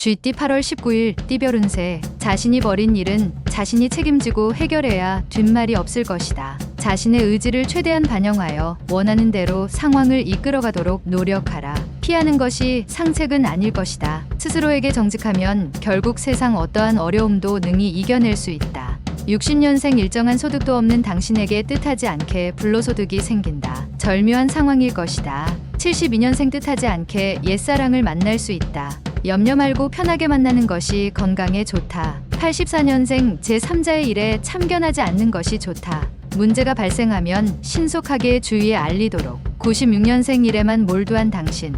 쥐띠 8월 19일 띠별 운세. 자신이 벌인 일은 자신이 책임지고 해결해야 뒷말이 없을 것이다. 자신의 의지를 최대한 반영하여 원하는 대로 상황을 이끌어가도록 노력하라. 피하는 것이 상책은 아닐 것이다. 스스로에게 정직하면 결국 세상 어떠한 어려움도 능히 이겨낼 수 있다. 60년생 일정한 소득도 없는 당신에게 뜻하지 않게 불로소득이 생긴다. 절묘한 상황일 것이다. 72년생 뜻하지 않게 옛사랑을 만날 수 있다. 염려 말고 편하게 만나는 것이 건강에 좋다. 84년생 제3자의 일에 참견하지 않는 것이 좋다. 문제가 발생하면 신속하게 주위에 알리도록. 96년생 일에만 몰두한 당신.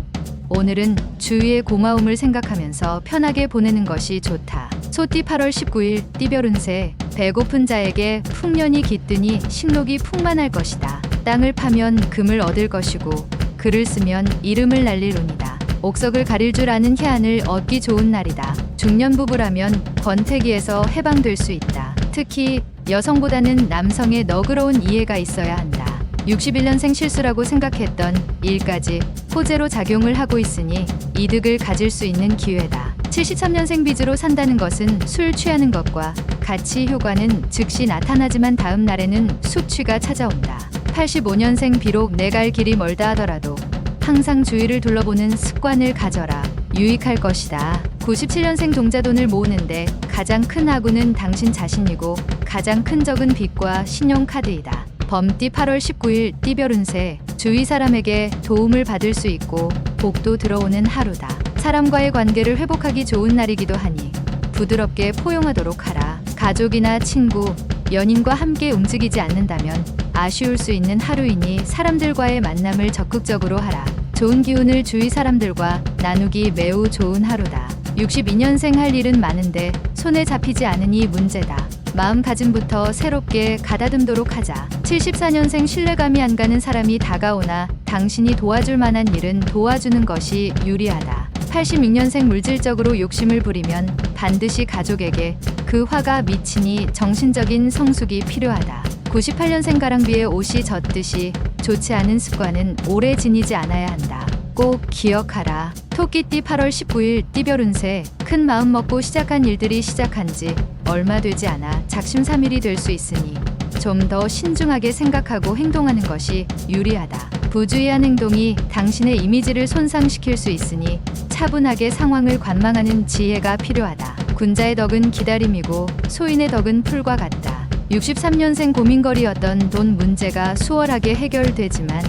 오늘은 주위의 고마움을 생각하면서 편하게 보내는 것이 좋다. 소띠 8월 19일 띠별 운세. 배고픈 자에게 풍년이 깃드니 식록이 풍만할 것이다. 땅을 파면 금을 얻을 것이고 글을 쓰면 이름을 날릴 운이다. 옥석을 가릴 줄 아는 희한을 얻기 좋은 날이다. 중년 부부라면 권태기에서 해방될 수 있다. 특히 여성보다는 남성의 너그러운 이해가 있어야 한다. 61년생 실수라고 생각했던 일까지 호재로 작용을 하고 있으니 이득을 가질 수 있는 기회다. 73년생 빚으로 산다는 것은 술 취하는 것과 같이 효과는 즉시 나타나지만 다음 날에는 숙취가 찾아온다. 85년생 비록 내 갈 길이 멀다 하더라도 항상 주위를 둘러보는 습관을 가져라. 유익할 것이다. 97년생 동자돈을 모으는데 가장 큰 악운은 당신 자신이고 가장 큰 적은 빚과 신용카드이다. 범띠 8월 19일 띠별 운세. 주위 사람에게 도움을 받을 수 있고 복도 들어오는 하루다. 사람과의 관계를 회복하기 좋은 날이기도 하니 부드럽게 포용하도록 하라. 가족이나 친구, 연인과 함께 움직이지 않는다면 아쉬울 수 있는 하루이니 사람들과의 만남을 적극적으로 하라. 좋은 기운을 주위 사람들과 나누기 매우 좋은 하루다. 62년생 할 일은 많은데 손에 잡히지 않으니 문제다. 마음가짐부터 새롭게 가다듬도록 하자. 74년생 신뢰감이 안 가는 사람이 다가오나 당신이 도와줄 만한 일은 도와주는 것이 유리하다. 86년생 물질적으로 욕심을 부리면 반드시 가족에게 그 화가 미치니 정신적인 성숙이 필요하다. 98년생 가랑비에 옷이 젖듯이 좋지 않은 습관은 오래 지니지 않아야 한다. 꼭 기억하라. 토끼띠 8월 19일 띠별 운세. 큰 마음 먹고 시작한 일들이 시작한 지 얼마 되지 않아 작심삼일이 될 수 있으니 좀 더 신중하게 생각하고 행동하는 것이 유리하다. 부주의한 행동이 당신의 이미지를 손상시킬 수 있으니 차분하게 상황을 관망하는 지혜가 필요하다. 군자의 덕은 기다림이고 소인의 덕은 풀과 같다. 63년생 고민거리였던 돈 문제가 수월하게 해결되지만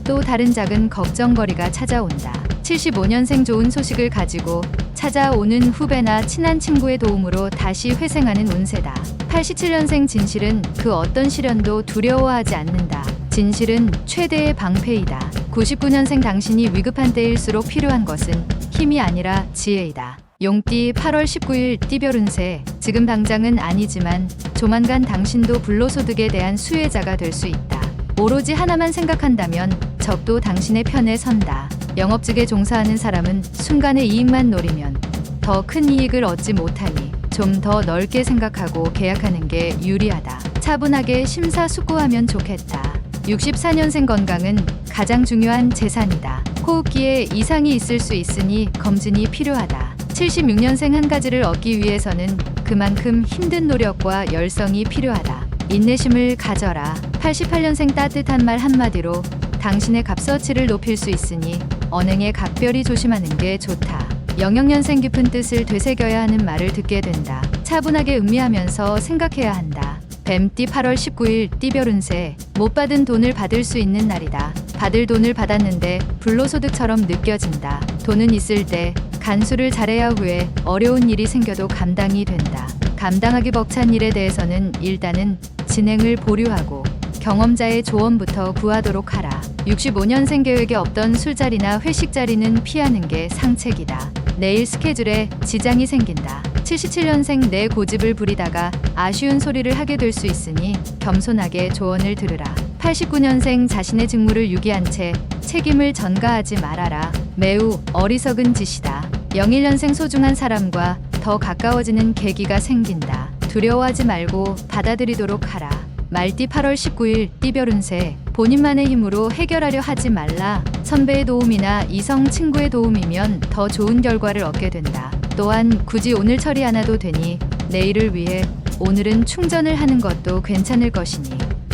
또 다른 작은 걱정거리가 찾아온다. 75년생 좋은 소식을 가지고 찾아오는 후배나 친한 친구의 도움으로 다시 회생하는 운세다. 87년생 진실은 그 어떤 시련도 두려워하지 않는다. 진실은 최대의 방패이다. 99년생 당신이 위급한 때일수록 필요한 것은 힘이 아니라 지혜이다. 용띠 8월 19일 띠별 운세. 지금 당장은 아니지만 조만간 당신도 불로소득에 대한 수혜자가 될 수 있다. 오로지 하나만 생각한다면 적도 당신의 편에 선다. 영업직에 종사하는 사람은 순간의 이익만 노리면 더 큰 이익을 얻지 못하니 좀 더 넓게 생각하고 계약하는 게 유리하다. 차분하게 심사숙고하면 좋겠다. 64년생 건강은 가장 중요한 재산이다. 호흡기에 이상이 있을 수 있으니 검진이 필요하다. 76년생 한 가지를 얻기 위해서는 그만큼 힘든 노력과 열성이 필요하다. 인내심을 가져라. 88년생 따뜻한 말 한마디로 당신의 값어치를 높일 수 있으니 언행에 각별히 조심하는 게 좋다. 영영년생 깊은 뜻을 되새겨야 하는 말을 듣게 된다. 차분하게 음미하면서 생각해야 한다. 뱀띠 8월 19일 띠별 운세. 못 받은 돈을 받을 수 있는 날이다. 받을 돈을 받았는데 불로소득처럼 느껴진다. 돈은 있을 때 간수를 잘해야 후에 어려운 일이 생겨도 감당이 된다. 감당하기 벅찬 일에 대해서는 일단은 진행을 보류하고 경험자의 조언부터 구하도록 하라. 65년생 계획에 없던 술자리나 회식 자리는 피하는 게 상책이다. 내일 스케줄에 지장이 생긴다. 77년생 내 고집을 부리다가 아쉬운 소리를 하게 될 수 있으니 겸손하게 조언을 들으라. 89년생 자신의 직무를 유기한 채 책임을 전가하지 말아라. 매우 어리석은 짓이다. 01년생 소중한 사람과 더 가까워지는 계기가 생긴다. 두려워하지 말고 받아들이도록 하라. 말띠 8월 19일 띠별 운세. 본인만의 힘으로 해결하려 하지 말라. 선배의 도움이나 이성 친구의 도움이면 더 좋은 결과를 얻게 된다. 또한 굳이 오늘 처리 안 해도 되니 내일을 위해 오늘은 충전을 하는 것도 괜찮을 것이니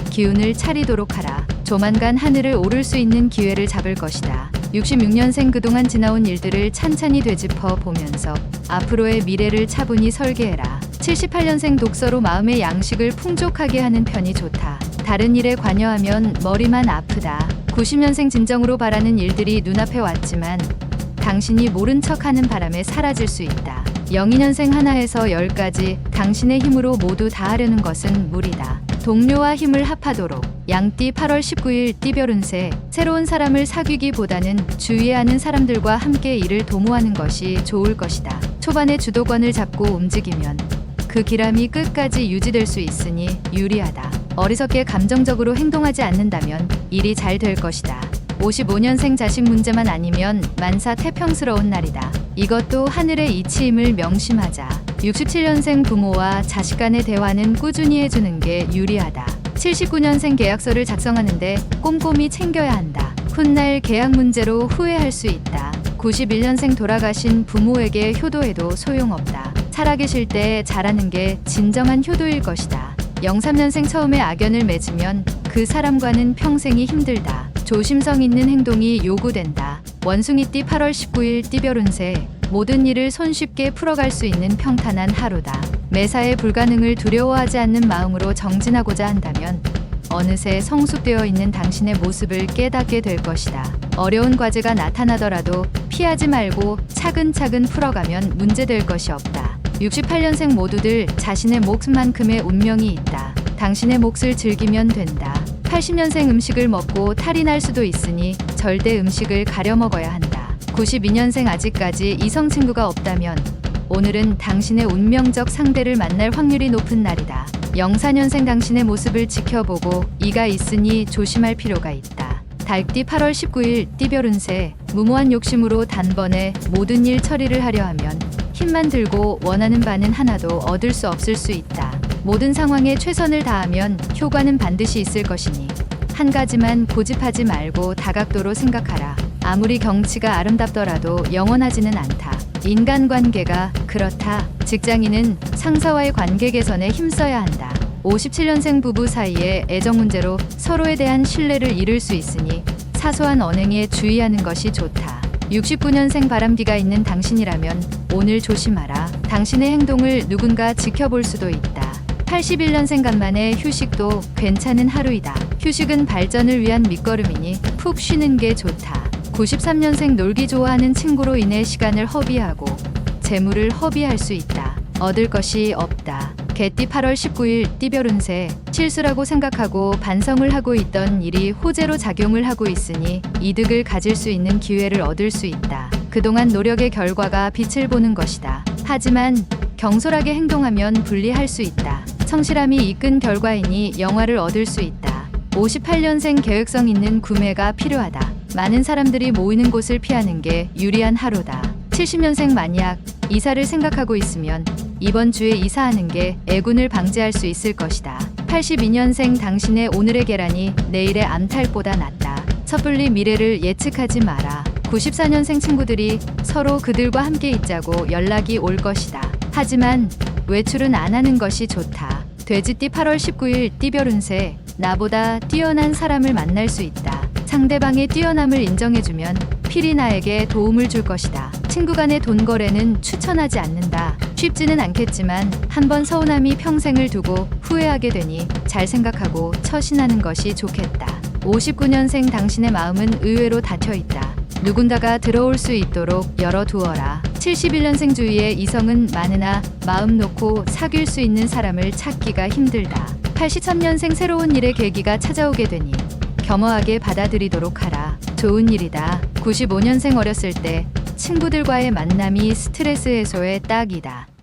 기운을 차리도록 하라. 조만간 하늘을 오를 수 있는 기회를 잡을 것이다. 66년생 그동안 지나온 일들을 찬찬히 되짚어 보면서 앞으로의 미래를 차분히 설계해라. 78년생 독서로 마음의 양식을 풍족하게 하는 편이 좋다. 다른 일에 관여하면 머리만 아프다. 90년생 진정으로 바라는 일들이 눈앞에 왔지만 당신이 모른 척하는 바람에 사라질 수 있다. 02년생 하나에서 10까지 당신의 힘으로 모두 다 하려는 것은 무리다. 동료와 힘을 합하도록. 양띠 8월 19일 띠별 운세. 새로운 사람을 사귀기보다는 주위에 아는 사람들과 함께 일을 도모하는 것이 좋을 것이다. 초반에 주도권을 잡고 움직이면 그 기람이 끝까지 유지될 수 있으니 유리하다. 어리석게 감정적으로 행동하지 않는다면 일이 잘 될 것이다. 55년생 자식 문제만 아니면 만사 태평스러운 날이다. 이것도 하늘의 이치임을 명심하자. 67년생 부모와 자식 간의 대화는 꾸준히 해주는 게 유리하다. 79년생 계약서를 작성하는데 꼼꼼히 챙겨야 한다. 훗날 계약 문제로 후회할 수 있다. 91년생 돌아가신 부모에게 효도해도 소용없다. 살아계실 때 잘하는 게 진정한 효도일 것이다. 03년생 처음에 악연을 맺으면 그 사람과는 평생이 힘들다. 조심성 있는 행동이 요구된다. 원숭이띠 8월 19일 띠별 운세. 모든 일을 손쉽게 풀어갈 수 있는 평탄한 하루다. 매사에 불가능을 두려워하지 않는 마음으로 정진하고자 한다면 어느새 성숙되어 있는 당신의 모습을 깨닫게 될 것이다. 어려운 과제가 나타나더라도 피하지 말고 차근차근 풀어가면 문제될 것이 없다. 68년생 모두들 자신의 몫만큼의 운명이 있다. 당신의 몫을 즐기면 된다. 80년생 음식을 먹고 탈이 날 수도 있으니 절대 음식을 가려 먹어야 한다. 92년생 아직까지 이성 친구가 없다면 오늘은 당신의 운명적 상대를 만날 확률이 높은 날이다. 04년생 당신의 모습을 지켜보고 이가 있으니 조심할 필요가 있다. 달띠 8월 19일 띠별 운세. 무모한 욕심으로 단번에 모든 일 처리를 하려 하면 힘만 들고 원하는 바는 하나도 얻을 수 없을 수 있다. 모든 상황에 최선을 다하면 효과는 반드시 있을 것이니 한 가지만 고집하지 말고 다각도로 생각하라. 아무리 경치가 아름답더라도 영원하지는 않다. 인간관계가 그렇다. 직장인은 상사와의 관계 개선에 힘써야 한다. 57년생 부부 사이의 애정 문제로 서로에 대한 신뢰를 잃을 수 있으니 사소한 언행에 주의하는 것이 좋다. 69년생 바람기가 있는 당신이라면 오늘 조심하라. 당신의 행동을 누군가 지켜볼 수도 있다. 81년생 간만에 휴식도 괜찮은 하루이다. 휴식은 발전을 위한 밑거름이니 푹 쉬는 게 좋다. 93년생 놀기 좋아하는 친구로 인해 시간을 허비하고 재물을 허비할 수 있다. 얻을 것이 없다. 개띠 8월 19일 띠별 운세. 실수라고 생각하고 반성을 하고 있던 일이 호재로 작용을 하고 있으니 이득을 가질 수 있는 기회를 얻을 수 있다. 그동안 노력의 결과가 빛을 보는 것이다. 하지만 경솔하게 행동하면 불리할 수 있다. 성실함이 이끈 결과이니 영화를 얻을 수 있다. 58년생 계획성 있는 구매가 필요하다. 많은 사람들이 모이는 곳을 피하는 게 유리한 하루다. 70년생 만약 이사를 생각하고 있으면 이번 주에 이사하는 게 애군을 방지할 수 있을 것이다. 82년생 당신의 오늘의 계란이 내일의 암탉보다 낫다. 섣불리 미래를 예측하지 마라. 94년생 친구들이 서로 그들과 함께 있자고 연락이 올 것이다. 하지만 외출은 안 하는 것이 좋다. 돼지띠 8월 19일 띠별 운세. 나보다 뛰어난 사람을 만날 수 있다. 상대방의 뛰어남을 인정해주면 필히 나에게 도움을 줄 것이다. 친구 간의 돈 거래는 추천하지 않는다. 쉽지는 않겠지만 한번 서운함이 평생을 두고 후회하게 되니 잘 생각하고 처신하는 것이 좋겠다. 59년생 당신의 마음은 의외로 닫혀 있다. 누군가가 들어올 수 있도록 열어두어라. 71년생 주위에 이성은 많으나 마음 놓고 사귈 수 있는 사람을 찾기가 힘들다. 83년생 새로운 일의 계기가 찾아오게 되니 겸허하게 받아들이도록 하라. 좋은 일이다. 95년생 어렸을 때 친구들과의 만남이 스트레스 해소에 딱이다.